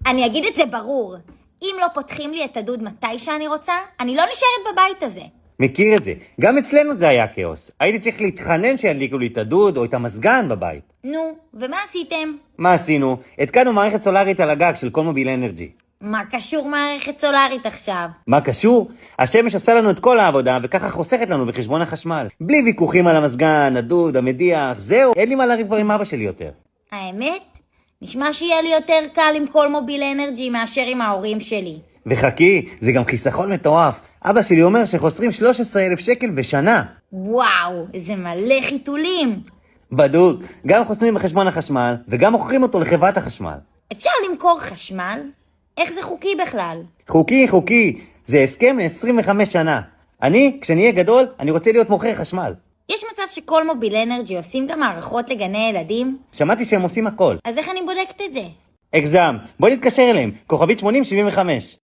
אני אגיד את זה ברור. אם לא פותחים לי את הדוד מתי שאני רוצה, אני לא נשארת בבית הזה. מכיר את זה. גם אצלנו זה היה כאוס. הייתי צריך להתחנן שידליקו לי את הדוד או את המזגן בבית. נו, ומה עשיתם? מה עשינו? התקנו מערכת סולארית על הגג של קולמוביל אנרג'י. מה קשור מערכת סולארית עכשיו? מה קשור? השמש עושה לנו את כל העבודה וככה חוסכת לנו בחשבון החשמל. בלי ויכוחים על המזגן, הדוד, המדיח, זהו, אין לי מה להריב כבר עם אבא שלי יותר. האמת? נשמע שיהיה לי יותר קל עם קולמוביל אנרג'י מאשר עם ההורים שלי. וחכי, זה גם חיסכון מטורף. אבא שלי אומר שחוסרים 13,000 שקל בשנה. וואו, זה מלא חיתולים. בדוק, גם חוסמים בחשבון החשמל וגם מוכרים אותו לחברת החשמל. אפשר למכור חשמל? איך זה חוקי בכלל? חוקי. זה הסכם ל-25 שנה. כשאני אהיה גדול, אני רוצה להיות מוכר חשמל. יש מצב שקולמוביל אנרג'י עושים גם מערכות לגני ילדים? שמעתי שהם עושים הכל. אז איך אני בודקת את זה? אקזם, בוא נתקשר אליהם, כוכבית 8075.